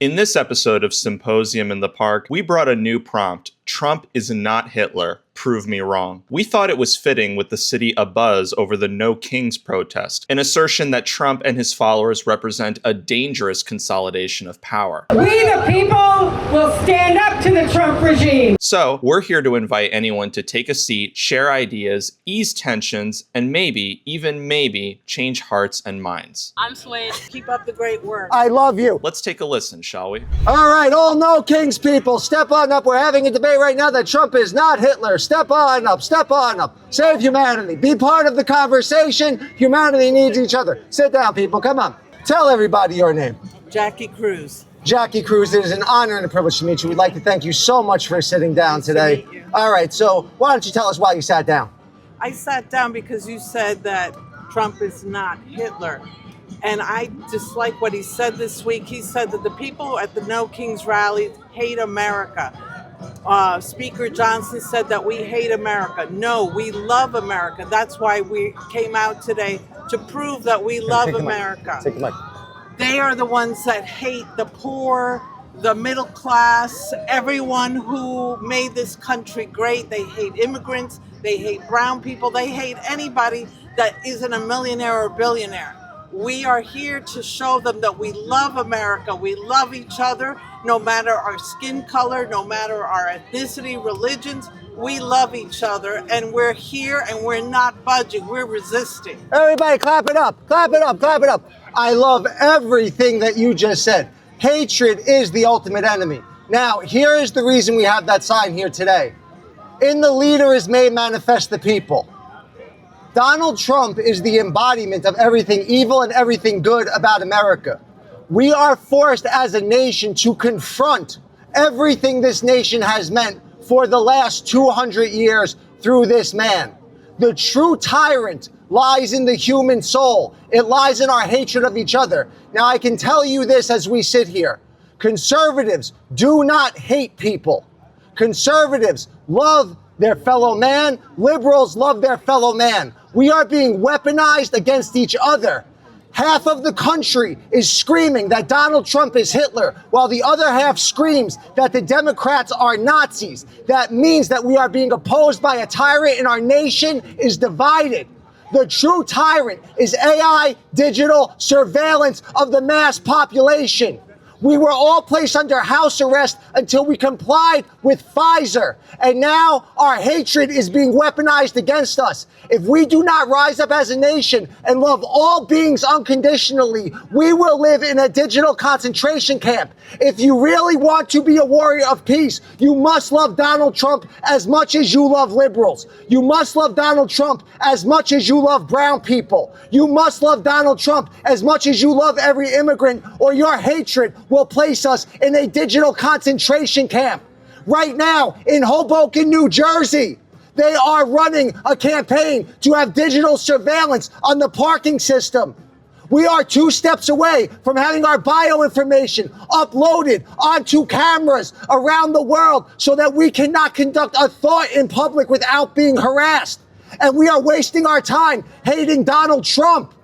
In this episode of Symposium in the Park, we brought a new prompt. Trump is not Hitler. Prove me wrong. We thought it was fitting with the city abuzz over the No Kings protest, an assertion that Trump and his followers represent a dangerous consolidation of power. We the people will stand up to the Trump regime. So, we're here to invite anyone to take a seat, share ideas, ease tensions, and maybe, even maybe, change hearts and minds. I'm Swade. Keep up the great work. I love you. Let's take a listen, shall we? All right, all No Kings people, step on up. We're having a debate right now that Trump is not Hitler. Step on up, step on up. Save humanity. Be part of the conversation. Humanity needs each other. Sit down, people. Come on. Tell everybody your name. Jackie Cruz. Jackie Cruz, it is an honor and a privilege to meet you. We'd like to thank you so much for sitting down today. Nice to meet you. All right, so why don't you tell us why you sat down? I sat down because you said that Trump is not Hitler. And I dislike what he said this week. He said that the people at the No Kings rally hate America. Speaker Johnson said that we hate America. No, we love America. That's why we came out today to prove that we love America. Take the mic. They are the ones that hate the poor, the middle class, everyone who made this country great. They hate immigrants. They hate brown people. They hate anybody that isn't a millionaire or billionaire. We are here to show them that we love America. We love each other, no matter our skin color, no matter our ethnicity, religions. We love each other, and we're here, and we're not budging. We're resisting. Everybody clap it up, clap it up, clap it up. I love everything that you just said. Hatred is the ultimate enemy. Now, here is the reason we have that sign here today. In the leader is made manifest the people. Donald Trump is the embodiment of everything evil and everything good about America. We are forced as a nation to confront everything this nation has meant for the last 200 years through this man. The true tyrant lies in the human soul. It lies in our hatred of each other. Now, I can tell you this as we sit here. Conservatives do not hate people. Conservatives love their fellow man. Liberals love their fellow man. We are being weaponized against each other. Half of the country is screaming that Donald Trump is Hitler, while the other half screams that the Democrats are Nazis. That means that we are being opposed by a tyrant and our nation is divided. The true tyrant is AI digital surveillance of the mass population. We were all placed under house arrest until we complied with Pfizer. And now our hatred is being weaponized against us. If we do not rise up as a nation and love all beings unconditionally, we will live in a digital concentration camp. If you really want to be a warrior of peace, you must love Donald Trump as much as you love liberals. You must love Donald Trump as much as you love brown people. You must love Donald Trump as much as you love every immigrant, or your hatred will place us in a digital concentration camp. Right now, in Hoboken, New Jersey, they are running a campaign to have digital surveillance on the parking system. We are 2 steps away from having our bioinformation uploaded onto cameras around the world so that we cannot conduct a thought in public without being harassed. And we are wasting our time hating Donald Trump.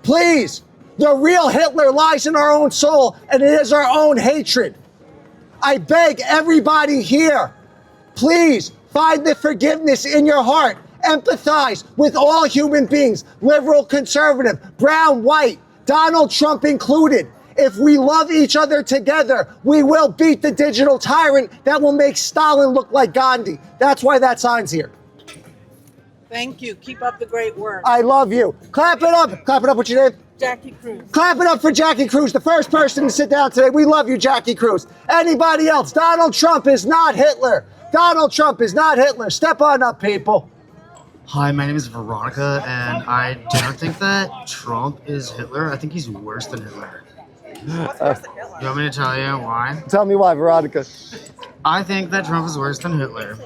Please, the real Hitler lies in our own soul, and it is our own hatred. I beg everybody here, please find the forgiveness in your heart. Empathize with all human beings, liberal, conservative, brown, white, Donald Trump included. If we love each other together, we will beat the digital tyrant that will make Stalin look like Gandhi. That's why that sign's here. Thank you. Keep up the great work. I love you. Clap it up. Clap it up. What's your name? Jackie Cruz. Clap it up for Jackie Cruz, the first person to sit down today. We love you, Jackie Cruz. Anybody else? Donald Trump is not Hitler. Donald Trump is not Hitler. Step on up, people. Hi, my name is Veronica, and I don't think that Trump is Hitler. I think he's worse than Hitler. What's worse than Hitler? You want me to tell you why? Tell me why, Veronica. I think that Trump is worse than Hitler.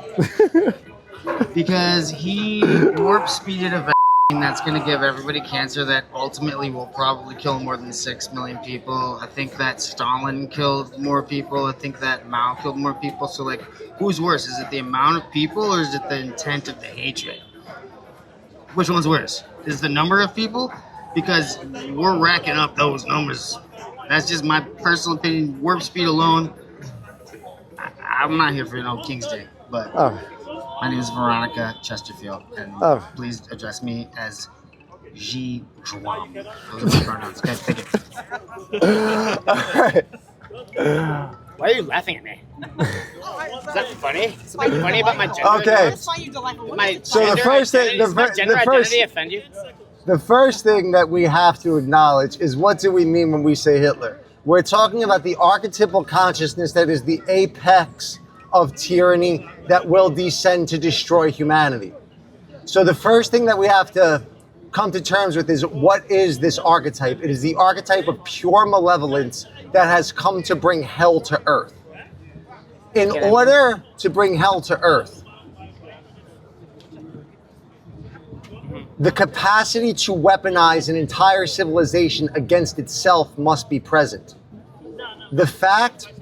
Because he warp speeded a vaccine that's going to give everybody cancer that ultimately will probably kill more than 6 million people. I think that Stalin killed more people. I think that Mao killed more people. So, like, who's worse? Is it the amount of people, or is it the intent of the hatred? Which one's worse? Is the number of people? Because we're racking up those numbers That's just my personal opinion. Warp speed alone, I'm not here for no King's Day, but my name is Veronica Chesterfield, and please address me as G. Drum. Those are my pronouns. Guys, take it. All right. Why are you laughing at me? Is that funny? Something funny about my gender? Okay. So the first thing, does my gender identity offend you? The first thing that we have to acknowledge is, what do we mean when we say Hitler? We're talking about the archetypal consciousness that is the apex of tyranny that will descend to destroy humanity. So the first thing that we have to come to terms with is, what is this archetype? It is the archetype of pure malevolence that has come to bring hell to earth. In order to bring hell to earth, the capacity to weaponize an entire civilization against itself must be present. The fact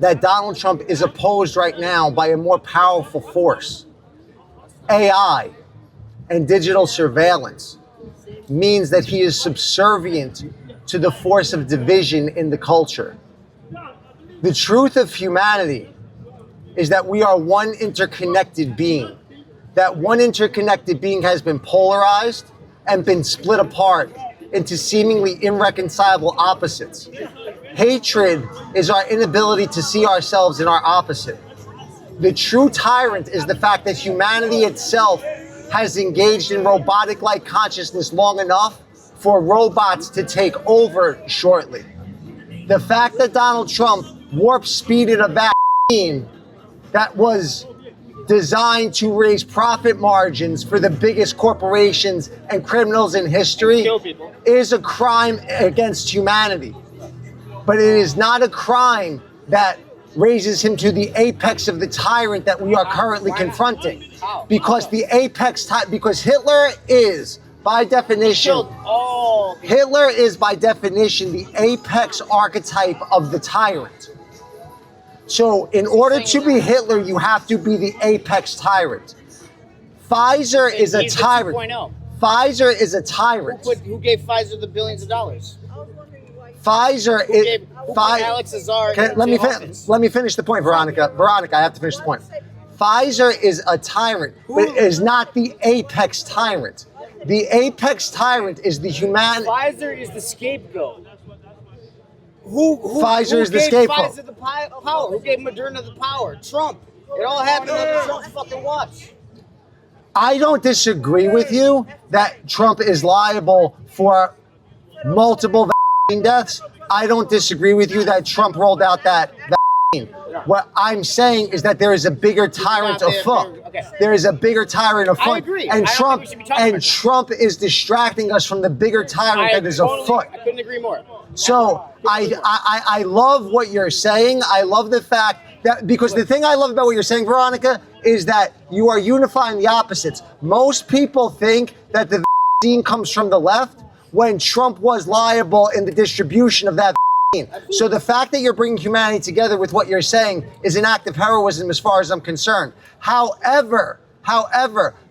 that Donald Trump is opposed right now by a more powerful force, AI and digital surveillance, means that he is subservient to the force of division in the culture. The truth of humanity is that we are one interconnected being. That one interconnected being has been polarized and been split apart into seemingly irreconcilable opposites. Hatred is our inability to see ourselves in our opposite. The true tyrant is the fact that humanity itself has engaged in robotic-like consciousness long enough for robots to take over shortly. The fact that Donald Trump warp-speeded a vaccine that was designed to raise profit margins for the biggest corporations and criminals in history is a crime against humanity. But it is not a crime that raises him to the apex of the tyrant that we are currently confronting. Because because Hitler is, by definition, Hitler is by definition the apex archetype of the tyrant. So in order to be Hitler, you have to be the apex tyrant. Pfizer is a tyrant. Pfizer is a tyrant. Who gave Pfizer the billions of dollars? Pfizer is. Alex Azar. Let me finish the point, Veronica. Veronica, I have to finish the point. Pfizer is a tyrant, but it is not the apex tyrant. The apex tyrant is the human. Pfizer is the scapegoat. Pfizer is the scapegoat. Who gave Pfizer the power? Who gave Moderna the power? Trump. It all happened on Trump's fucking watch. I don't disagree with you that Trump is liable for multiple vaccine deaths. I don't disagree with you that Trump rolled out that vaccine. What I'm saying is that there is a bigger tyrant afoot. Okay. There is a bigger tyrant afoot. I agree. And I don't think we should be talking about Trump is distracting us from the bigger tyrant that is afoot. I couldn't agree more. So I love what you're saying. I love the fact that, because the thing I love about what you're saying, Veronica, is that you are unifying the opposites. Most people think that the vaccine comes from the left when Trump was liable in the distribution of that vaccine. So the fact that you're bringing humanity together with what you're saying is an act of heroism as far as I'm concerned. However,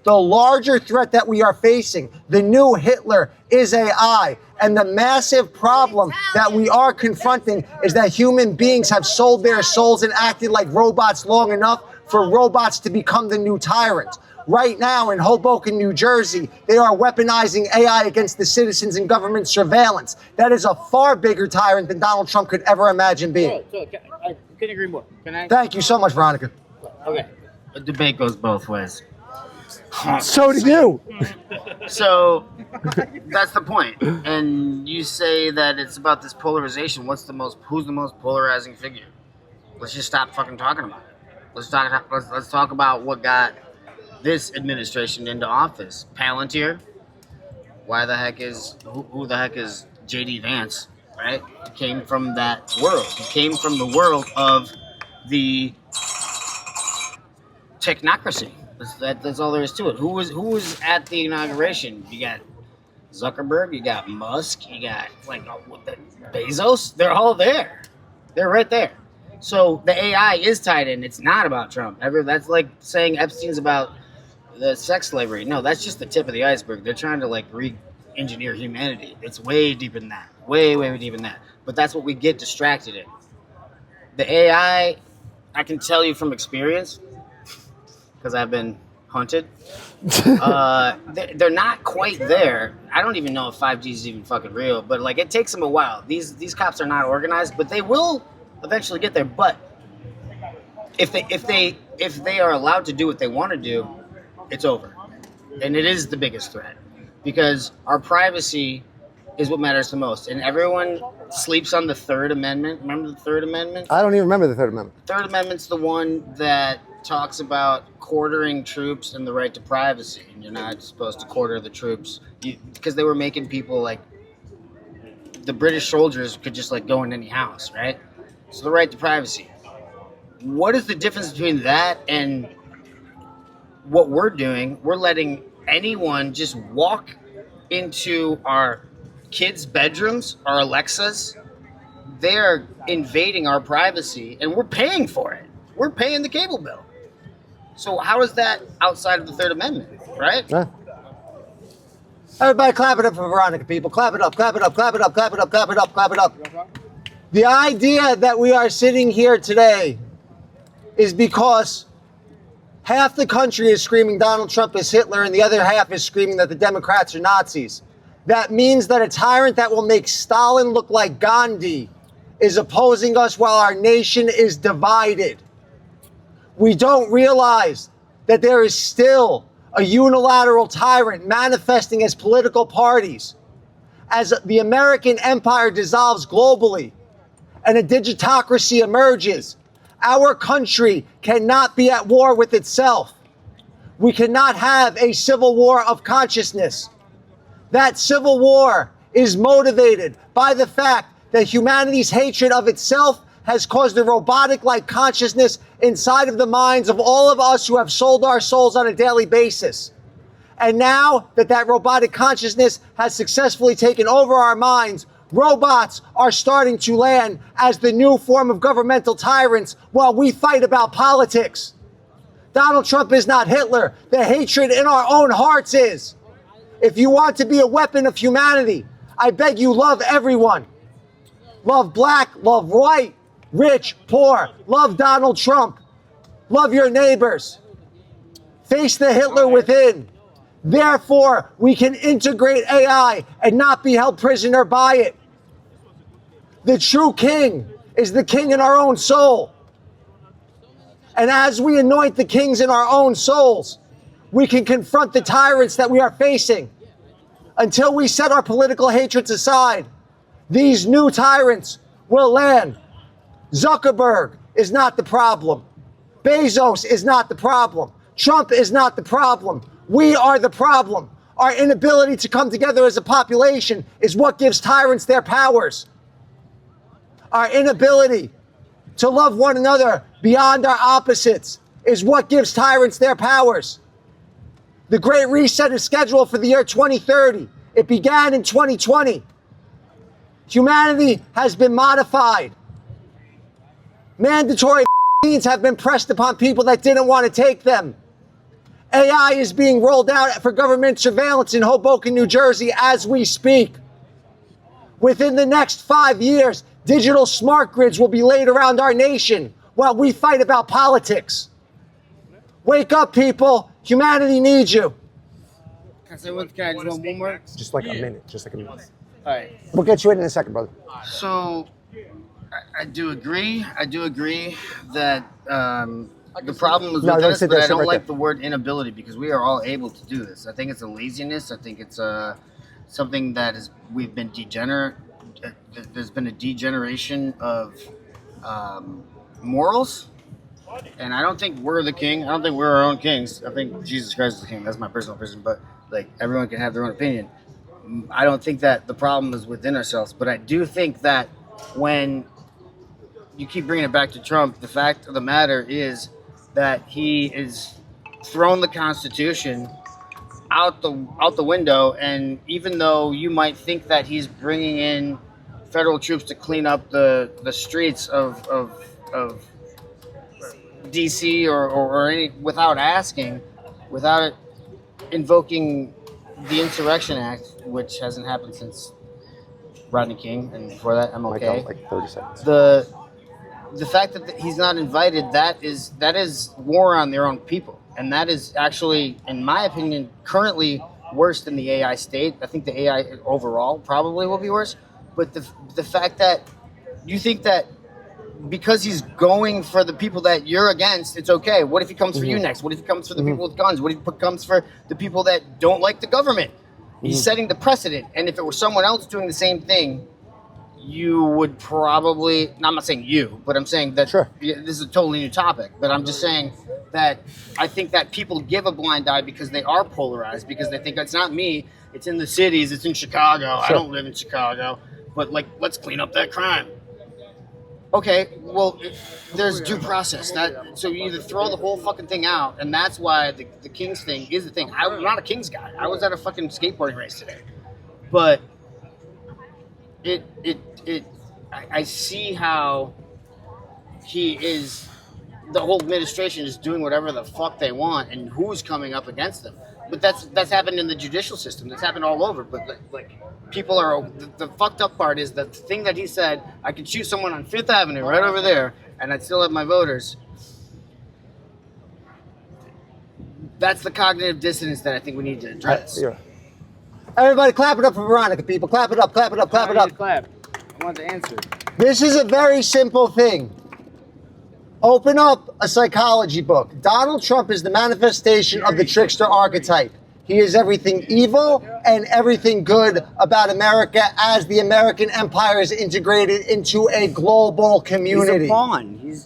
the larger threat that we are facing, the new Hitler, is AI. And the massive problem that we are confronting is that human beings have sold their souls and acted like robots long enough for robots to become the new tyrant. Right now in Hoboken, New Jersey, they are weaponizing AI against the citizens and government surveillance. That is a far bigger tyrant than Donald Trump could ever imagine being. I couldn't agree more. Can I? Thank you so much, Veronica. Okay. The debate goes both ways. So do you. So that's the point. And you say that it's about this polarization. Who's the most polarizing figure? Let's just stop fucking talking about it. Let's talk about what got this administration into office. Palantir. Who the heck is JD Vance, right? He came from that world. He came from the world of the technocracy. That's all there is to it. Who was at the inauguration? You got Zuckerberg, you got Musk, you got Bezos. They're all there. They're right there. So the AI is tied in. It's not about Trump. That's like saying Epstein's about the sex slavery. No, that's just the tip of the iceberg. They're trying to re-engineer humanity. It's way deeper than that. way deeper than that. But that's what we get distracted in. The AI, I can tell you from experience, because I've been hunted. They're not quite there. I don't even know if 5G is even fucking real, but like it takes them a while. These cops are not organized, but they will eventually get there. But if they are allowed to do what they want to do, it's over, and it is the biggest threat because our privacy is what matters the most. And everyone sleeps on the Third Amendment. Remember the Third Amendment? I don't even remember the Third Amendment. The Third Amendment's the one that talks about quartering troops and the right to privacy. And you're not supposed to quarter the troops because they were making people like the British soldiers could just like go in any house, right? So the right to privacy. What is the difference between that and what we're doing? We're letting anyone just walk into our kids' bedrooms, our Alexas. They're invading our privacy and we're paying for it. We're paying the cable bill. So how is that outside of the Third Amendment, right? Yeah. Everybody clap it up for Veronica, people. Clap it up, clap it up, clap it up, clap it up, clap it up, clap it up. The idea that we are sitting here today is because half the country is screaming Donald Trump is Hitler and the other half is screaming that the Democrats are Nazis. That means that a tyrant that will make Stalin look like Gandhi is opposing us while our nation is divided. We don't realize that there is still a unilateral tyrant manifesting as political parties. As the American empire dissolves globally and a digitocracy emerges, our country cannot be at war with itself. We cannot have a civil war of consciousness. That civil war is motivated by the fact that humanity's hatred of itself has caused a robotic-like consciousness inside of the minds of all of us who have sold our souls on a daily basis. And now that that robotic consciousness has successfully taken over our minds, robots are starting to land as the new form of governmental tyrants while we fight about politics. Donald Trump is not Hitler. The hatred in our own hearts is. If you want to be a weapon of humanity, I beg you, love everyone. Love black, love white, rich, poor. Love Donald Trump. Love your neighbors. Face the Hitler within. Therefore, we can integrate AI and not be held prisoner by it. The true king is the king in our own soul. And as we anoint the kings in our own souls, we can confront the tyrants that we are facing. Until we set our political hatreds aside, these new tyrants will land. Zuckerberg is not the problem. Bezos is not the problem. Trump is not the problem. We are the problem. Our inability to come together as a population is what gives tyrants their powers. Our inability to love one another beyond our opposites is what gives tyrants their powers. The Great Reset is scheduled for the year 2030. It began in 2020. Humanity has been modified. Mandatory vaccines have been pressed upon people that didn't want to take them. AI is being rolled out for government surveillance in Hoboken, New Jersey as we speak. Within the next 5 years, digital smart grids will be laid around our nation while we fight about politics. Wake up, people. Humanity needs you. Can I say one? Can I just want one more? Just like a minute, just like a minute. All right. We'll get you in a second, brother. So, I do agree. I do agree that the problem is with us, but I don't like the word inability because we are all able to do this. I think it's a laziness. I think it's something that we've been degenerate. There's been a degeneration of morals. And I don't think we're the king. I don't think we're our own kings. I think Jesus Christ is the king. That's my personal opinion. But like everyone can have their own opinion. I don't think that the problem is within ourselves. But I do think that when you keep bringing it back to Trump, the fact of the matter is that he is thrown the Constitution out the window. And even though you might think that he's bringing in federal troops to clean up the streets of DC or any without asking, without invoking the Insurrection Act, which hasn't happened since Rodney King, and before that, MLK. Like 30 seconds. The fact that he's not invited, that is war on their own people, and that is actually, in my opinion, currently worse than the AI state. I think the AI overall probably will be worse, but the fact that you think that because he's going for the people that you're against, it's okay. What if he comes for you next? What if he comes for the people with guns? What if he comes for the people that don't like the government? He's setting the precedent, and if it were someone else doing the same thing, you would probably, I'm not saying you, but I'm saying that this is a totally new topic, but I'm just saying that I think that people give a blind eye because they are polarized, because they think it's not me, it's in the cities, it's in Chicago, I don't live in Chicago, but like, let's clean up that crime. Okay, well, there's due process. So you either throw the whole fucking thing out, and that's why the Kings thing is the thing. I'm not a Kings guy. I was at a fucking skateboarding race today. But I see how the whole administration is doing whatever the fuck they want, and who's coming up against them. But that's happened in the judicial system. That's happened all over. But like people are, the fucked up part is that the thing that he said, I could shoot someone on Fifth Avenue right over there, and I'd still have my voters. That's the cognitive dissonance that I think we need to address. Everybody clap it up for Veronica, people. Clap it up, clap it up, clap it up. Clap. I want the answer. This is a very simple thing. Open up a psychology book. Donald Trump is the manifestation of the trickster archetype. He is everything evil and everything good about America as the American empire is integrated into a global community. He's a pawn.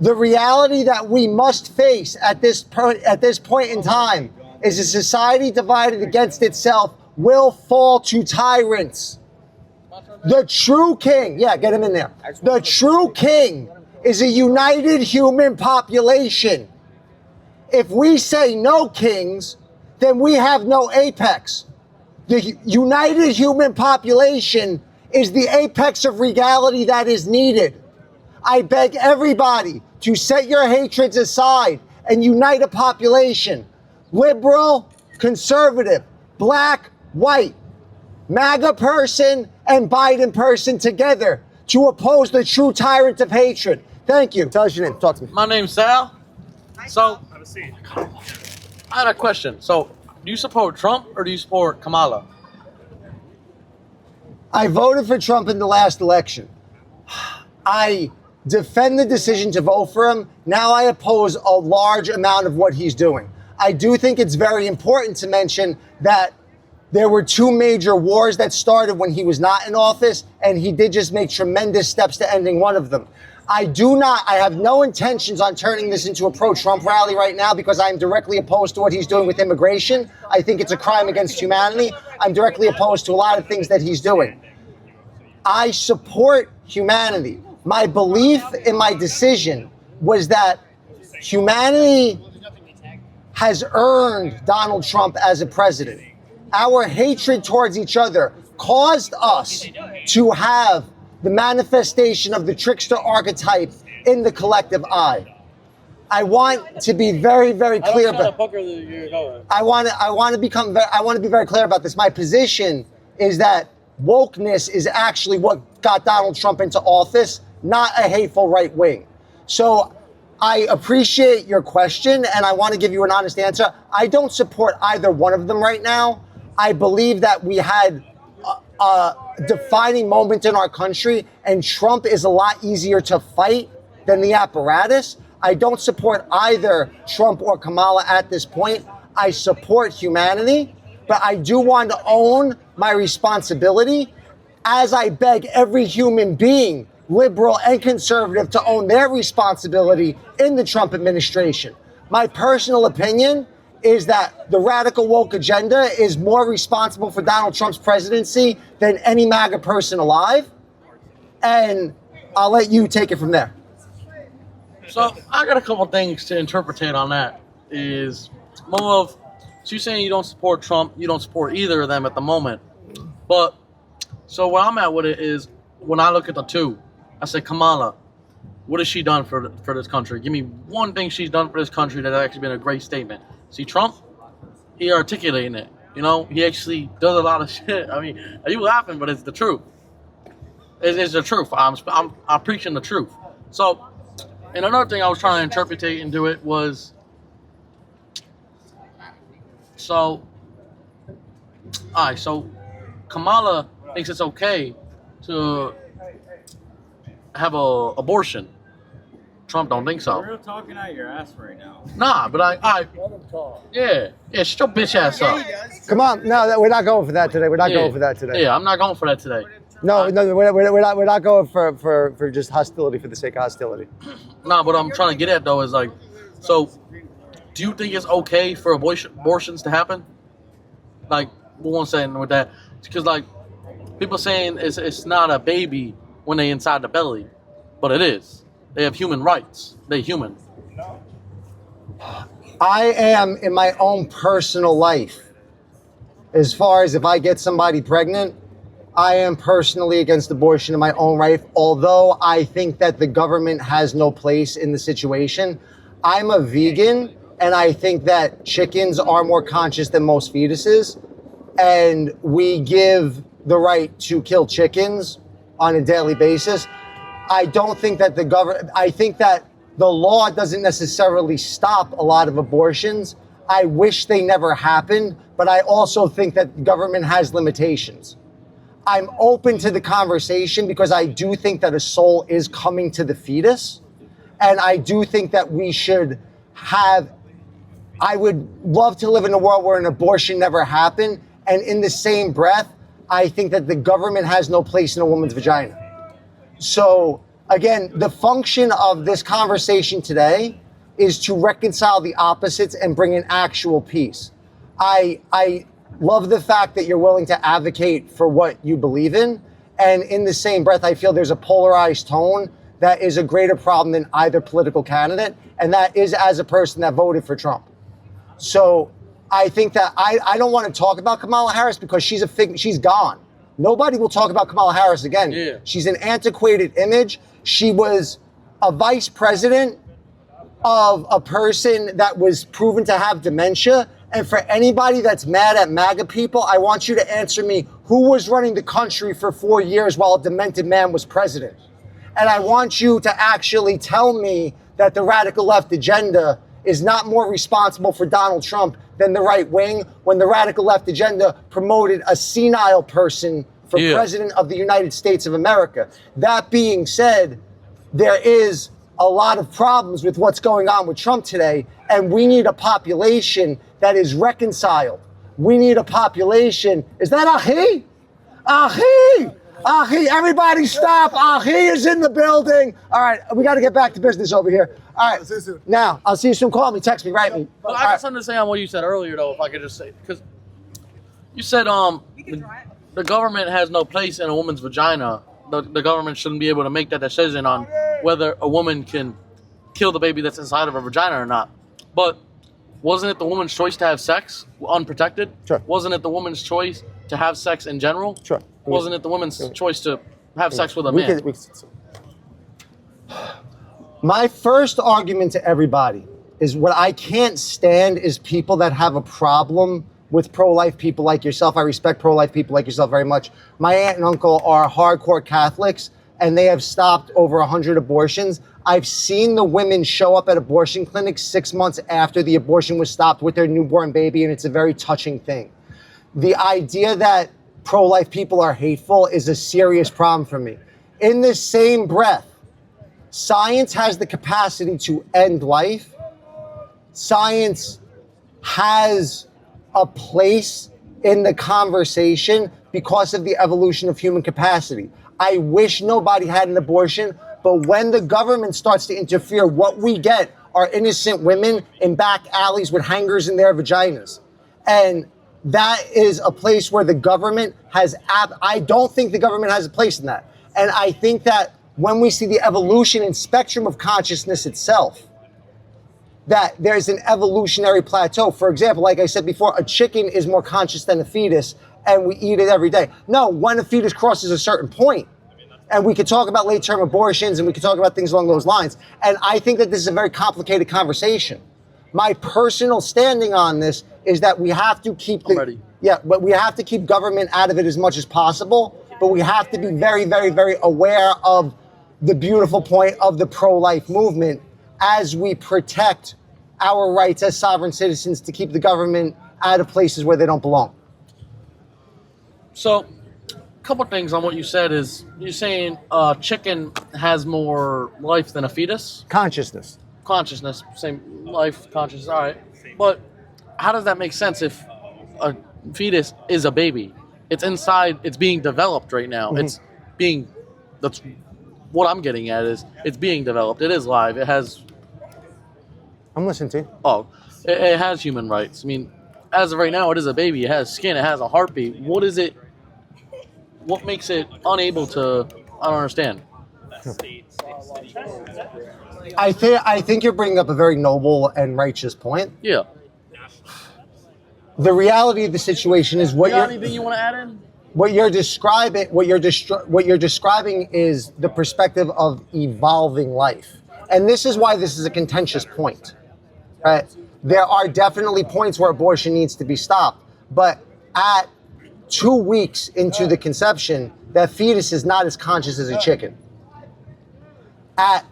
The reality that we must face at this point in time is a society divided against itself will fall to tyrants. The true king, get him in there. The true king is a united human population. If we say no kings, then we have no apex. The united human population is the apex of regality that is needed. I beg everybody to set your hatreds aside and unite a population. Liberal, conservative, black, white, MAGA person and Biden person together to oppose the true tyrant of hatred. Thank you. Tell us your name. Talk to me. My name's Sal. So, I had a question. So, do you support Trump or do you support Kamala? I voted for Trump in the last election. I defend the decision to vote for him. Now I oppose a large amount of what he's doing. I do think it's very important to mention that there were two major wars that started when he was not in office, and he did just make tremendous steps to ending one of them. I have no intentions on turning this into a pro-Trump rally right now because I'm directly opposed to what he's doing with immigration. I think it's a crime against humanity. I'm directly opposed to a lot of things that he's doing. I support humanity. My belief in my decision was that humanity has earned Donald Trump as a president. Our hatred towards each other caused us to have the manifestation of the trickster archetype in the collective I. I want to be very, very clear about. I want to be very clear about this. My position is that wokeness is actually what got Donald Trump into office, not a hateful right wing. So I appreciate your question, and I want to give you an honest answer. I don't support either one of them right now. I believe that we had a defining moment in our country, and Trump is a lot easier to fight than the apparatus. I don't support either Trump or Kamala at this point. I support humanity, but I do want to own my responsibility, as I beg every human being, liberal and conservative, to own their responsibility in the Trump administration. My personal opinion is that the radical woke agenda is more responsible for Donald Trump's presidency than any MAGA person alive. And I'll let you take it from there. So I got a couple things to interpretate on that. Is more of, so you're saying you don't support Trump, you don't support either of them at the moment. But, so where I'm at with it is, when I look at the two, I say, Kamala, what has she done for this country? Give me one thing she's done for this country that has actually been a great statement. See, Trump, he articulating it. You know, he actually does a lot of shit. I mean, are you laughing? But it's the truth. It's the truth. I'm preaching the truth. So, and another thing I was trying to interpret into it was, so Kamala thinks it's okay to have a abortion. Trump don't think so. You're talking out your ass right now. Nah, but yeah, shut your bitch ass up. Come on, no, we're not going for that today. We're not going for that today. Yeah, I'm not going for that today. No, we're not going for just hostility for the sake of hostility. Nah, what I'm trying to get at though is like, so do you think it's okay for abortions to happen? Like, one saying with that, because like people saying it's not a baby when they inside the belly, but it is. They have human rights. They're human. I am in my own personal life, as far as if I get somebody pregnant, I am personally against abortion in my own right, although I think that the government has no place in the situation. I'm a vegan, and I think that chickens are more conscious than most fetuses, and we give the right to kill chickens on a daily basis. I don't think that I think that the law doesn't necessarily stop a lot of abortions. I wish they never happened, but I also think that the government has limitations. I'm open to the conversation because I do think that a soul is coming to the fetus. And I do think that we should I would love to live in a world where an abortion never happened. And in the same breath, I think that the government has no place in a woman's vagina. So again, the function of this conversation today is to reconcile the opposites and bring an actual peace. I love the fact that you're willing to advocate for what you believe in. And in the same breath, I feel there's a polarized tone that is a greater problem than either political candidate. And that is as a person that voted for Trump. So I think that I don't want to talk about Kamala Harris because she's gone. Nobody will talk about Kamala Harris again. Yeah. She's an antiquated image. She was a vice president of a person that was proven to have dementia. And for anybody that's mad at MAGA people, I want you to answer me, who was running the country for 4 years while a demented man was president? And I want you to actually tell me that the radical left agenda is not more responsible for Donald Trump than the right wing when the radical left agenda promoted a senile person for president of the United States of America. That being said, there is a lot of problems with what's going on with Trump today, and we need a population that is reconciled. We need a population. Is that Ahi? Ahi! Ahi, everybody stop. Ahi is in the building. All right, we got to get back to business over here. All right, now, I'll see you soon. Call me, text me, write me. But I got something to say on what you said earlier, though, if I could just say, because you said the government has no place in a woman's vagina. The government shouldn't be able to make that decision on whether a woman can kill the baby that's inside of her vagina or not. But wasn't it the woman's choice to have sex unprotected? Sure. Wasn't it the woman's choice to have sex in general? Sure. Wasn't it the woman's choice to have sex with a man? My first argument to everybody is what I can't stand is people that have a problem with pro-life people like yourself. I respect pro-life people like yourself very much. My aunt and uncle are hardcore Catholics, and they have stopped over 100 abortions. I've seen the women show up at abortion clinics 6 months after the abortion was stopped with their newborn baby, and it's a very touching thing. The idea that pro-life people are hateful is a serious problem for me. In the same breath, science has the capacity to end life. Science has a place in the conversation because of the evolution of human capacity. I wish nobody had an abortion, but when the government starts to interfere, what we get are innocent women in back alleys with hangers in their vaginas. And that is a place where the government has, I don't think the government has a place in that. And I think that when we see the evolution and spectrum of consciousness itself, that there's an evolutionary plateau. For example, like I said before, a chicken is more conscious than a fetus, and we eat it every day. No, when a fetus crosses a certain point, and we could talk about late-term abortions, and we could talk about things along those lines. And I think that this is a very complicated conversation. My personal standing on this is that we have to keep but we have to keep government out of it as much as possible. but we have to be very, very, very aware of the beautiful point of the pro-life movement as we protect our rights as sovereign citizens to keep the government out of places where they don't belong. So, a couple things on what you said is you're saying a chicken has more life than a fetus? Consciousness. Consciousness, same life, consciousness, all right. But how does that make sense if a fetus is a baby? It's inside, it's being developed right now. That's what I'm getting at is it's being developed. It is live. It has, I'm listening to you. it has human rights. I mean, as of right now, it is a baby. It has skin. It has a heartbeat. What makes it unable to, I don't understand. I think you're bringing up a very noble and righteous point. Yeah. The reality of the situation is You got anything you want to add in? what you're describing is the perspective of evolving life. And this is why this is a contentious point. Right? There are definitely points where abortion needs to be stopped, but at 2 weeks into the conception, that fetus is not as conscious as a chicken. At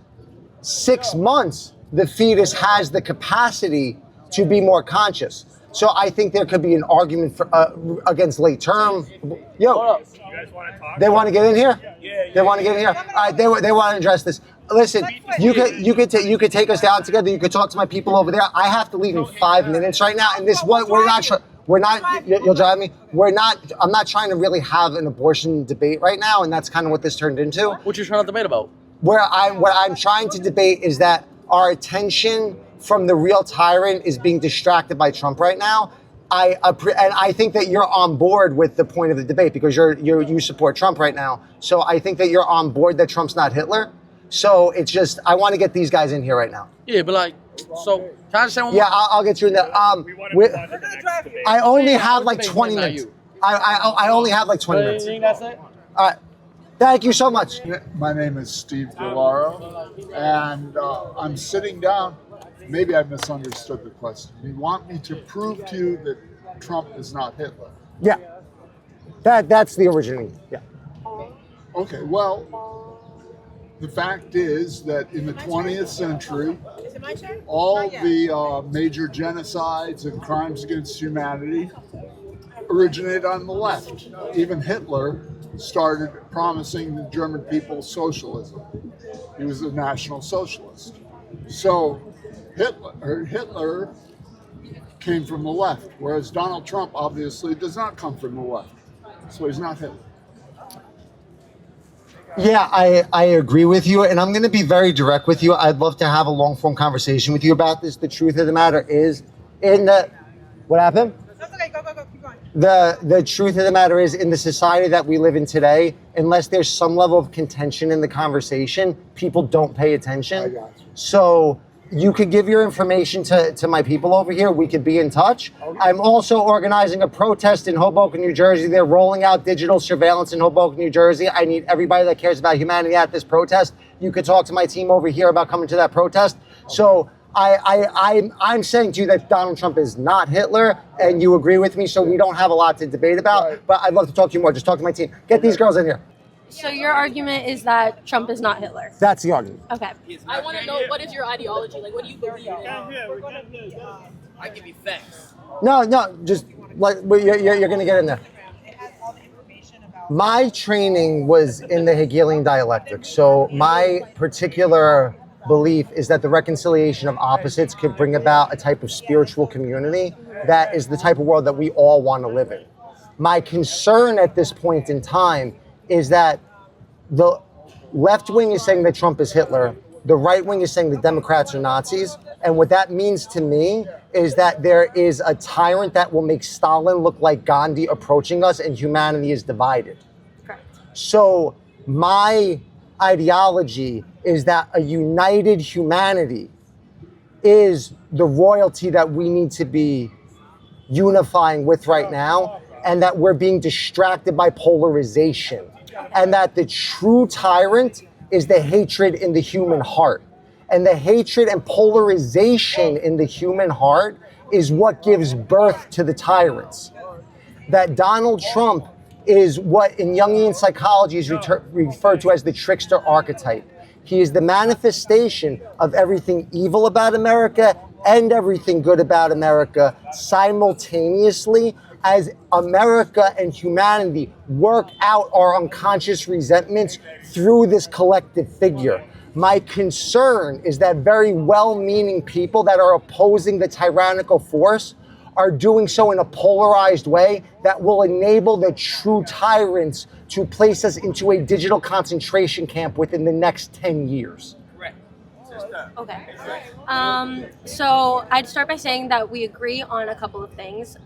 6 months, the fetus has the capacity to be more conscious. So I think there could be an argument for, against late term. Yo, they want to get in here? They want to get in here? All right, they want to address this. Listen, you could take us down together. You could talk to my people over there. I have to leave in 5 minutes right now, and you'll drive me. I'm not trying to really have an abortion debate right now, and that's kind of what this turned into. What you trying to debate about? What I'm trying to debate is that our attention from the real tyrant is being distracted by Trump right now. I think that you're on board with the point of the debate because you support Trump right now. So I think that you're on board that Trump's not Hitler. So it's just, I want to get these guys in here right now. Yeah, but like, so can I just say one more? Yeah, I'll get you in there. I only have like 20 minutes. I only have like 20 minutes. You think that's it? All right. Thank you so much. My name is Steve Galaro, and I'm sitting down. Maybe I misunderstood the question. You want me to prove to you that Trump is not Hitler? Yeah. That's the original. Yeah. Okay, well, the fact is that in the 20th century, all the major genocides and crimes against humanity originated on the left. Even Hitler started promising the German people socialism. He was a national socialist. So Hitler came from the left, whereas Donald Trump obviously does not come from the left. So he's not Hitler. Yeah, I agree with you, and I'm going to be very direct with you. I'd love to have a long-form conversation with you about this. The truth of the matter is, what happened? That's okay. Go. Keep going. The truth of the matter is, in the society that we live in today, unless there's some level of contention in the conversation, people don't pay attention. I got you. So you could give your information to my people over here. We could be in touch. Okay. I'm also organizing a protest in Hoboken, New Jersey. They're rolling out digital surveillance in Hoboken, New Jersey. I need everybody that cares about humanity at this protest. You could talk to my team over here about coming to that protest. Okay. So I'm saying to you that Donald Trump is not Hitler, and you agree with me, so we don't have a lot to debate about. Right. But I'd love to talk to you more. Just talk to my team. Get these girls in here. So your argument is that Trump is not Hitler? That's the argument. Okay. I want to know, what is your ideology? Like, what do you believe in? I give you facts. No, just like you're going to get in there. My training was in the Hegelian dialectic. So my particular belief is that the reconciliation of opposites could bring about a type of spiritual community that is the type of world that we all want to live in. My concern at this point in time is that the left wing is saying that Trump is Hitler, the right wing is saying the Democrats are Nazis, and what that means to me is that there is a tyrant that will make Stalin look like Gandhi approaching us, and humanity is divided. Correct. So my ideology is that a united humanity is the royalty that we need to be unifying with right now, and that we're being distracted by polarization, and that the true tyrant is the hatred in the human heart. And the hatred and polarization in the human heart is what gives birth to the tyrants. That Donald Trump is what in Jungian psychology is referred to as the trickster archetype. He is the manifestation of everything evil about America and everything good about America simultaneously, as America and humanity work out our unconscious resentments through this collective figure. My concern is that very well-meaning people that are opposing the tyrannical force are doing so in a polarized way that will enable the true tyrants to place us into a digital concentration camp within the next 10 years. Okay. So I'd start by saying that we agree on a couple of things.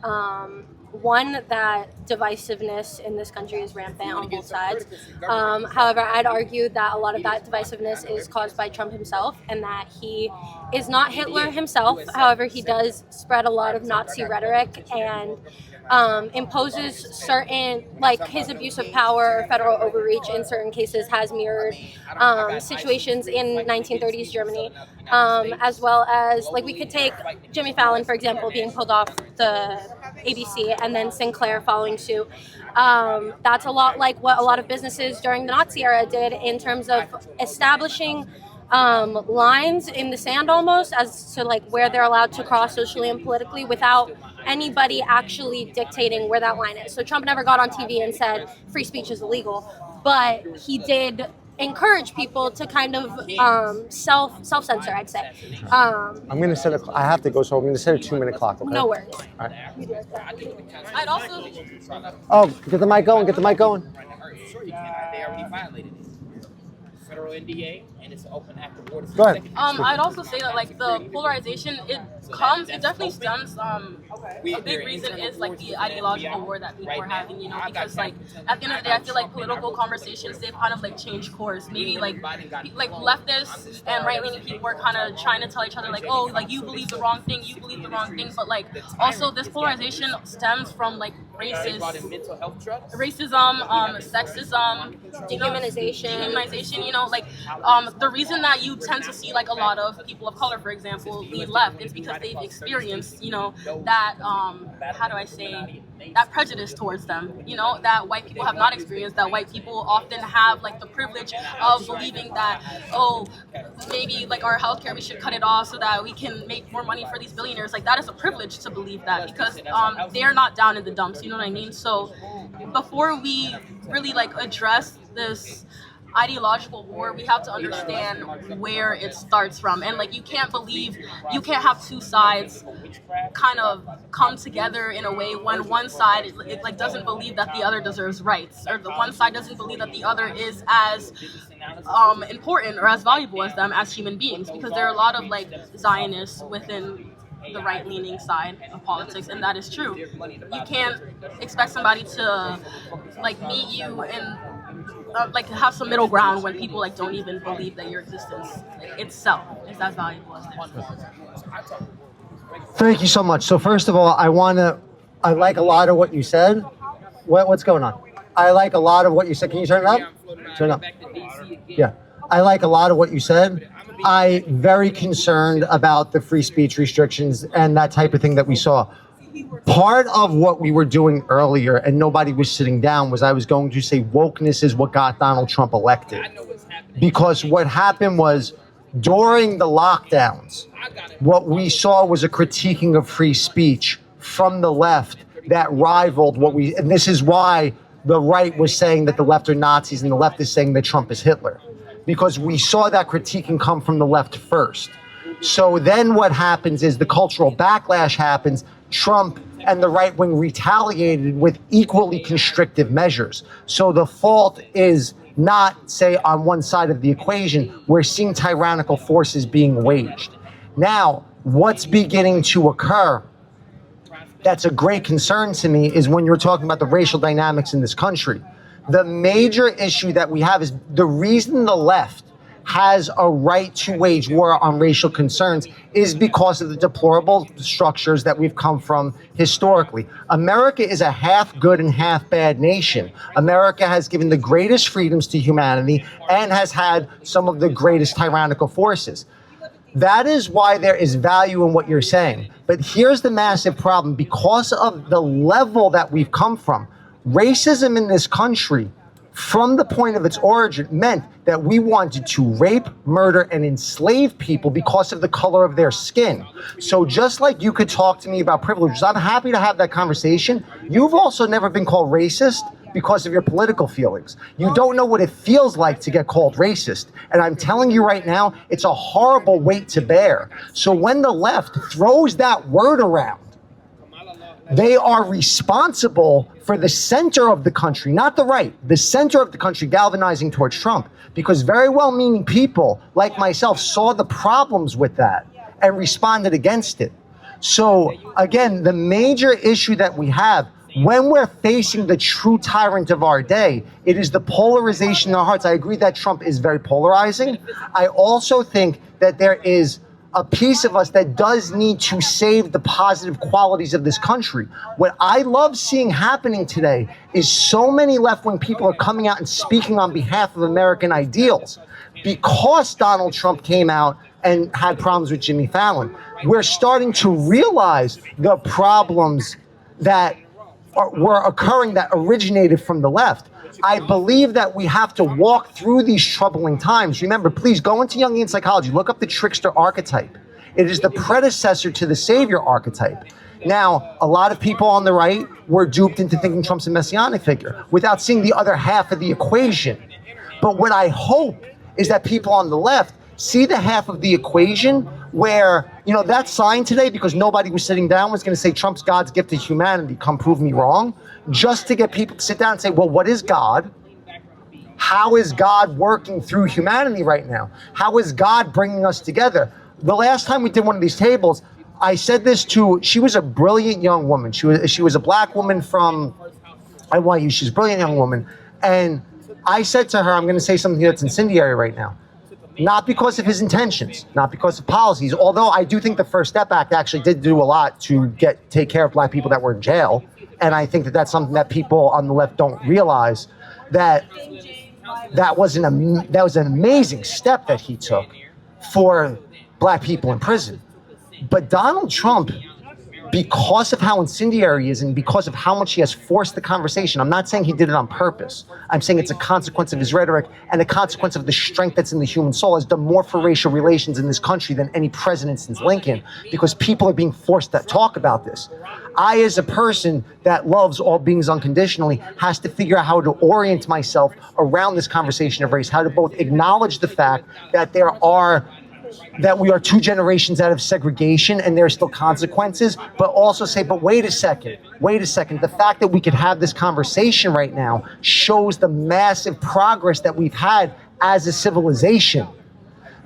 One, that divisiveness in this country is rampant on both sides. However, I'd argue that a lot of that divisiveness is caused by Trump himself, and that he is not Hitler himself. However, he does spread a lot of Nazi rhetoric and imposes certain, like his abuse of power or federal overreach in certain cases has mirrored situations in 1930s Germany, as well as, like, we could take Jimmy Fallon, for example, being pulled off the ABC and then Sinclair following suit. That's a lot like what a lot of businesses during the Nazi era did in terms of establishing lines in the sand almost as to like where they're allowed to cross socially and politically without anybody actually dictating where that line is. So Trump never got on TV and said free speech is illegal, but he did encourage people to kind of self-censor, I'd say. I'm going to set I have to go, so I'm going to set a 2-minute clock, okay? No worries. All right. I'd also... Oh, get the mic going, get the mic going. Sure you can. They already violated it. Federal NDA, and it's an open act of war. Go ahead. I'd also say that like the polarization, it definitely stems. A big reason is like the ideological war that people are having, you know, because like at the end of the day, I feel like political conversations, they've kind of like changed course. Maybe like leftists and right-leaning people are kind of trying to tell each other like, oh, like you believe the wrong thing, but like also this polarization stems from like racism, sexism, dehumanization, you know, like the reason that you tend to see like a lot of people of color, for example, lead left is because they've experienced, you know, that how do I say, that prejudice towards them, you know, that white people have not experienced, that white people often have like the privilege of believing that, oh, maybe like our healthcare, we should cut it off so that we can make more money for these billionaires. Like that is a privilege to believe that because they're not down in the dumps, you know what I mean? So before we really like address this ideological war, we have to understand where it starts from. And like you can't have two sides kind of come together in a way when one side it like doesn't believe that the other deserves rights, or the one side doesn't believe that the other is as important or as valuable as them as human beings, because there are a lot of like Zionists within the right-leaning side of politics, and that is true. You can't expect somebody to like meet you and like have some middle ground when people like don't even believe that your existence itself is as valuable as theirs. Thank you so much. So first of all, I like a lot of what you said. What's going on? I like a lot of what you said. Can you turn it up? Turn it up. Yeah. I like a lot of what you said. I'm very concerned about the free speech restrictions and that type of thing that we saw. Part of what we were doing earlier, and nobody was sitting down, was I was going to say wokeness is what got Donald Trump elected. Because what happened was during the lockdowns, what we saw was a critiquing of free speech from the left that rivaled and this is why the right was saying that the left are Nazis and the left is saying that Trump is Hitler. Because we saw that critiquing come from the left first. So then what happens is the cultural backlash happens. Trump and the right wing retaliated with equally constrictive measures. So the fault is not, say, on one side of the equation. We're seeing tyrannical forces being waged. Now, what's beginning to occur that's a great concern to me is when you're talking about the racial dynamics in this country. The major issue that we have is the reason the left has a right to wage war on racial concerns is because of the deplorable structures that we've come from historically. America is a half good and half bad nation. America has given the greatest freedoms to humanity and has had some of the greatest tyrannical forces. That is why there is value in what you're saying. But here's the massive problem. Because of the level that we've come from, Racism in this country, from the point of its origin, meant that we wanted to rape, murder, and enslave people because of the color of their skin. So just like you could talk to me about privileges, I'm happy to have that conversation. You've also never been called racist because of your political feelings. You don't know what it feels like to get called racist. And I'm telling you right now, it's a horrible weight to bear. So when the left throws that word around, they are responsible for the center of the country, not the right, the center of the country galvanizing towards Trump, because very well-meaning people like myself saw the problems with that and responded against it. So again, the major issue that we have when we're facing the true tyrant of our day, it is the polarization in our hearts. I agree that Trump is very polarizing. I also think that there is a piece of us that does need to save the positive qualities of this country. What I love seeing happening today is so many left-wing people are coming out and speaking on behalf of American ideals. Because Donald Trump came out and had problems with Jimmy Fallon, we're starting to realize the problems that were occurring that originated from the left. I believe that we have to walk through these troubling times. Remember, please go into Jungian psychology, look up the trickster archetype. It is the predecessor to the savior archetype. Now, a lot of people on the right were duped into thinking Trump's a messianic figure without seeing the other half of the equation. But what I hope is that people on the left see the half of the equation where, you know, that sign today, because nobody was sitting down, was going to say Trump's God's gift to humanity, come prove me wrong, just to get people to sit down and say, well, what is God? How is God working through humanity right now? How is God bringing us together? The last time we did one of these tables, I said this to, she was a brilliant young woman. She was a black woman from NYU. She's a brilliant young woman. And I said to her, I'm going to say something that's incendiary right now. Not because of his intentions, not because of policies, although I do think the First Step Act actually did do a lot to take care of black people that were in jail. And I think that that's something that people on the left don't realize, that was an amazing step that he took for black people in prison. But Donald Trump, because of how incendiary he is and because of how much he has forced the conversation, I'm not saying he did it on purpose. I'm saying it's a consequence of his rhetoric and a consequence of the strength that's in the human soul, has done more for racial relations in this country than any president since Lincoln, because people are being forced to talk about this. I, as a person that loves all beings unconditionally, has to figure out how to orient myself around this conversation of race, how to both acknowledge the fact that that we are two generations out of segregation and there are still consequences, but also say, but wait a second. The fact that we could have this conversation right now shows the massive progress that we've had as a civilization.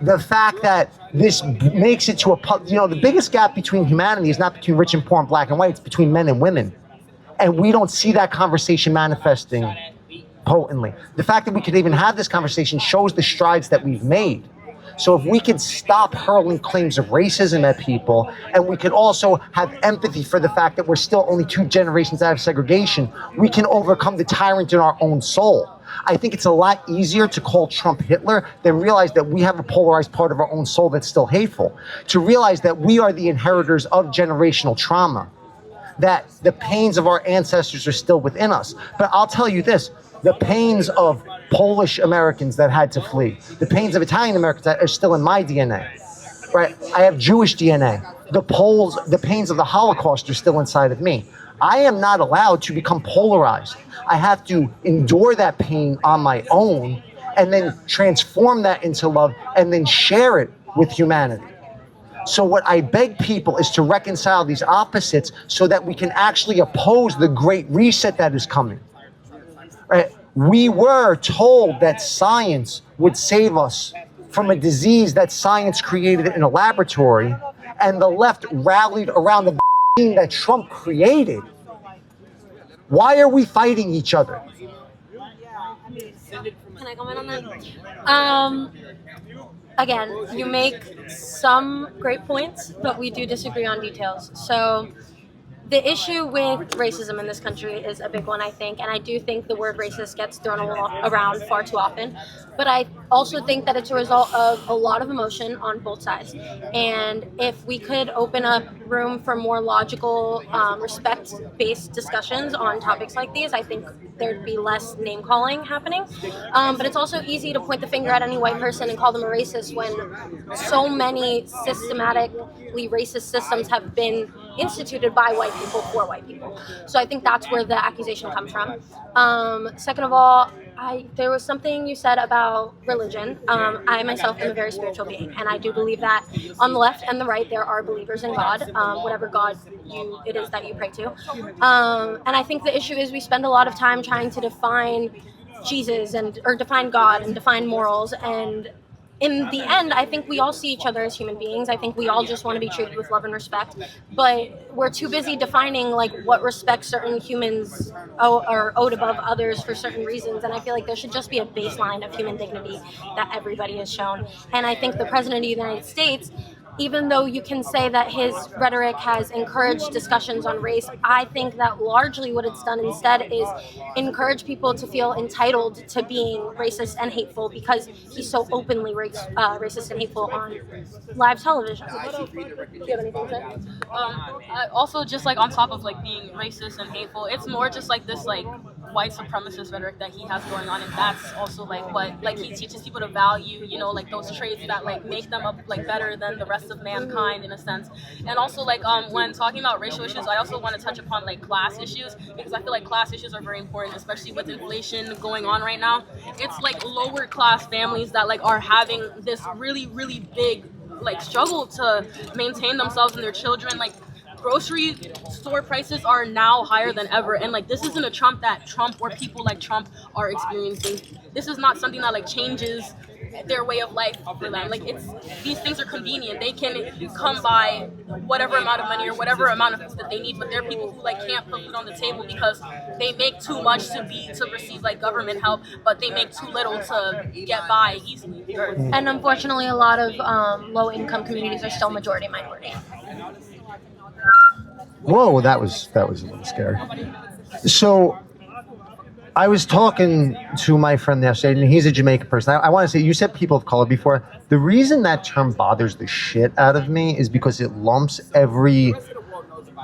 The fact that this makes it to the biggest gap between humanity is not between rich and poor and black and white, it's between men and women. And we don't see that conversation manifesting potently. The fact that we could even have this conversation shows the strides that we've made. So if we could stop hurling claims of racism at people, and we could also have empathy for the fact that we're still only two generations out of segregation, we can overcome the tyrant in our own soul. I think it's a lot easier to call Trump Hitler than realize that we have a polarized part of our own soul that's still hateful. To realize that we are the inheritors of generational trauma, that the pains of our ancestors are still within us. But I'll tell you this, the pains of Polish Americans that had to flee, the pains of Italian Americans that are still in my DNA, right? I have Jewish DNA. The pains of the Holocaust are still inside of me. I am not allowed to become polarized. I have to endure that pain on my own and then transform that into love and then share it with humanity. So what I beg people is to reconcile these opposites so that we can actually oppose the great reset that is coming. Right? We were told that science would save us from a disease that science created in a laboratory, and the left rallied around the vaccine that Trump created. Why are we fighting each other? Can I comment on that? Again, you make some great points, but we do disagree on details. So the issue with racism in this country is a big one, I think, and I do think the word racist gets thrown around far too often. But I also think that it's a result of a lot of emotion on both sides. And if we could open up room for more logical, respect-based discussions on topics like these, I think there'd be less name-calling happening. But it's also easy to point the finger at any white person and call them a racist when so many systematically racist systems have been instituted by white people for white people. So I think that's where the accusation comes from. Second of all, there was something you said about religion. I myself am a very spiritual being, and I do believe that on the left and the right there are believers in God, whatever God it is that you pray to. And I think the issue is we spend a lot of time trying to define Jesus or define God and define morals, and in the end, I think we all see each other as human beings. I think we all just want to be treated with love and respect, but we're too busy defining like what respect certain humans are owed above others for certain reasons. And I feel like there should just be a baseline of human dignity that everybody is shown. And I think the President of the United States, even though you can say that his rhetoric has encouraged discussions on race, I think that largely what it's done instead is encourage people to feel entitled to being racist and hateful because he's so openly racist and hateful on live television. Do you have anything to say? Also, just like on top of like being racist and hateful, it's more just like this like white supremacist rhetoric that he has going on, and that's also like what like he teaches people to value, you know, like those traits that like make them up like better than the rest of mankind in a sense. And also like when talking about racial issues, I also want to touch upon like class issues, because I feel like class issues are very important, especially with inflation going on right now. It's like lower class families that like are having this really big like struggle to maintain themselves and their children. Like grocery store prices are now higher than ever, and like this isn't a Trump or people like Trump are experiencing. This is not something that like changes their way of life for them. Like these things are convenient. They can come by whatever amount of money or whatever amount of food that they need, but there are people who like can't put food on the table because they make too much to receive like government help, but they make too little to get by easily. And unfortunately, a lot of low-income communities are still majority minority. Whoa, that was a little scary. So I was talking to my friend yesterday, and he's a Jamaican person. I want to say, you said people of color before. The reason that term bothers the shit out of me is because it lumps every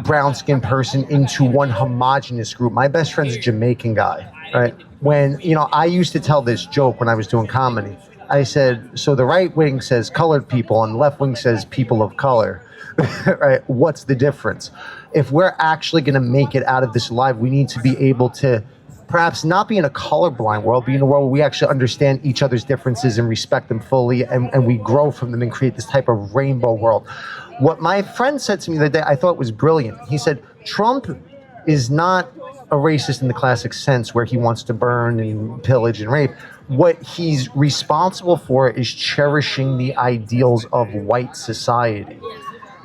brown-skinned person into one homogenous group. My best friend's a Jamaican guy, right? When, I used to tell this joke when I was doing comedy. I said, so the right wing says colored people, and the left wing says people of color. Right? What's the difference? If we're actually going to make it out of this alive, we need to be able to perhaps not be in a colorblind world, but in a world where we actually understand each other's differences and respect them fully, and we grow from them and create this type of rainbow world. What my friend said to me the other day, I thought was brilliant. He said, Trump is not a racist in the classic sense where he wants to burn and pillage and rape. What he's responsible for is cherishing the ideals of white society.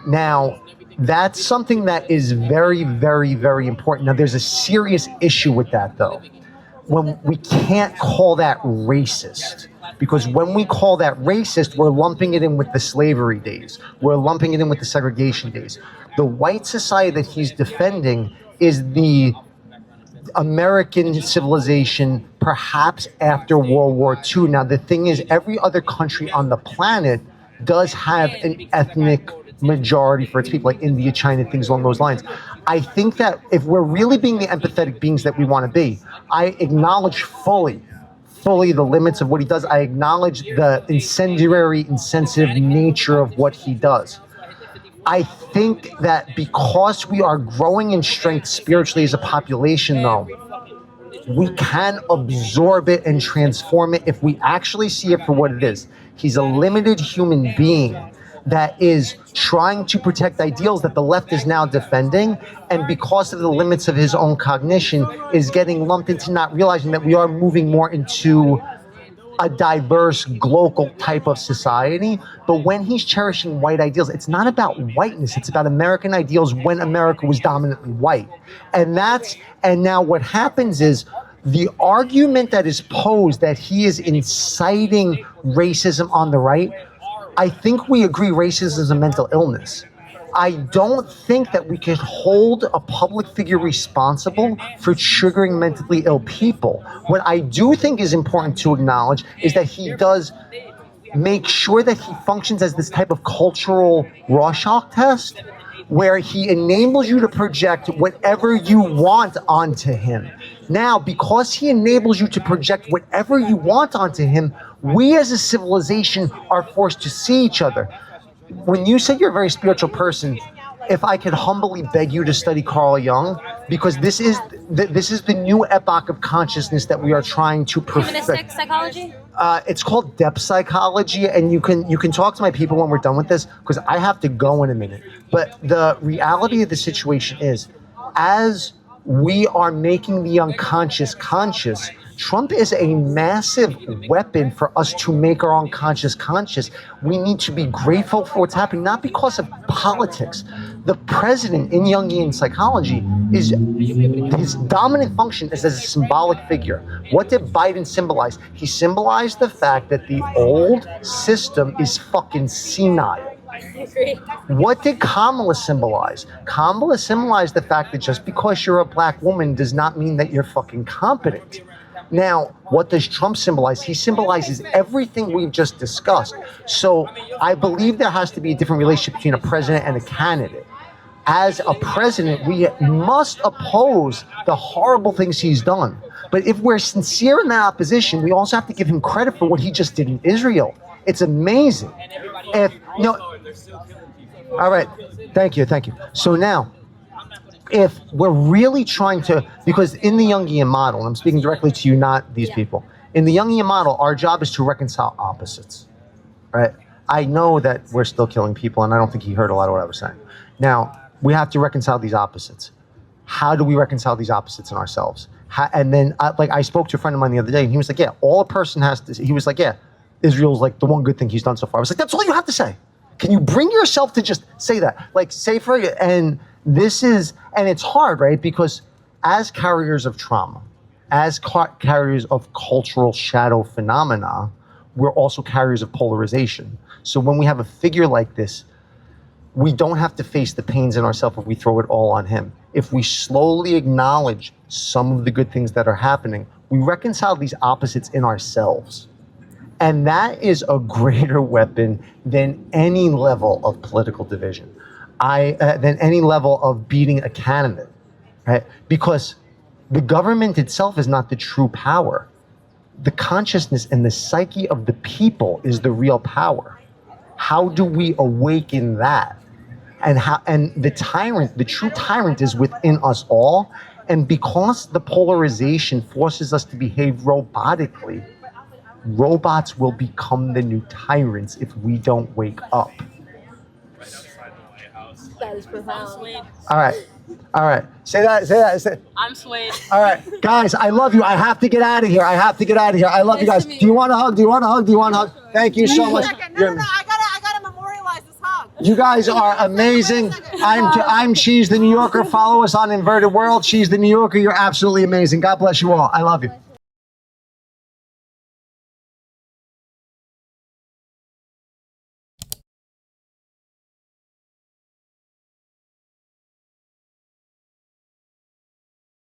Now, that's something that is very, very, very important. Now, there's a serious issue with that, though. When we can't call that racist, because when we call that racist, we're lumping it in with the slavery days. We're lumping it in with the segregation days. The white society that he's defending is the American civilization, perhaps after World War II. Now, the thing is, every other country on the planet does have an ethnic majority for its people, like India, China, things along those lines. I think that if we're really being the empathetic beings that we want to be, I acknowledge fully the limits of what he does. I acknowledge the incendiary, insensitive nature of what he does. I think that because we are growing in strength spiritually as a population, though, we can absorb it and transform it if we actually see it for what it is. He's a limited human being that is trying to protect ideals that the left is now defending, and because of the limits of his own cognition is getting lumped into not realizing that we are moving more into a diverse global type of society. But when he's cherishing white ideals, it's not about whiteness, it's about American ideals when America was dominantly white. And now what happens is the argument that is posed that he is inciting racism on the right, I think we agree racism is a mental illness. I don't think that we can hold a public figure responsible for triggering mentally ill people. What I do think is important to acknowledge is that he does make sure that he functions as this type of cultural Rorschach test where he enables you to project whatever you want onto him. Now, because he enables you to project whatever you want onto him, we as a civilization are forced to see each other. When you say you're a very spiritual person, if I could humbly beg you to study Carl Jung, because this is the new epoch of consciousness that we are trying to perfect. Humanistic psychology? It's called depth psychology, and you can talk to my people when we're done with this, because I have to go in a minute. But the reality of the situation is, as we are making the unconscious conscious, Trump is a massive weapon for us to make our unconscious conscious. We need to be grateful for what's happening, not because of politics. The president in Jungian psychology is his dominant function is as a symbolic figure. What did Biden symbolize? He symbolized the fact that the old system is fucking senile. What did Kamala symbolize? Kamala symbolized the fact that just because you're a black woman does not mean that you're fucking competent. Now, what does Trump symbolize? He symbolizes everything we've just discussed. So I believe there has to be a different relationship between a president and a candidate. As a president, we must oppose the horrible things he's done. But if we're sincere in that opposition, we also have to give him credit for what he just did in Israel. It's amazing. All right. Thank you. So now, if we're really trying to, because in the Jungian model, and I'm speaking directly to you, not these people. In the Jungian model, our job is to reconcile opposites, right? I know that we're still killing people, and I don't think he heard a lot of what I was saying. Now, we have to reconcile these opposites. How do we reconcile these opposites in ourselves? And then, I spoke to a friend of mine the other day, and he was like, yeah, all a person has to, he was like, yeah, Israel's like the one good thing he's done so far. I was like, that's all you have to say. Can you bring yourself to just say that? Like, say for it, and it's hard, right? Because as carriers of trauma, as carriers of cultural shadow phenomena, we're also carriers of polarization. So when we have a figure like this, we don't have to face the pains in ourselves if we throw it all on him. If we slowly acknowledge some of the good things that are happening, we reconcile these opposites in ourselves. And that is a greater weapon than any level of political division. Than any level of beating a candidate, right? Because the government itself is not the true power. The consciousness and the psyche of the people is the real power. How do we awaken that? And the true tyrant is within us all. And because the polarization forces us to behave robotically, robots will become the new tyrants if we don't wake up. That is profound. All right. Say that. I'm swayed. All right, guys, I love you. I have to get out of here. I love you guys. Do you want a hug? Thank you so much. No, I gotta memorialize this hug. You guys are amazing. I'm Cheese the New Yorker. Follow us on Inverted World. Cheese the New Yorker. You're absolutely amazing. God bless you all. I love you.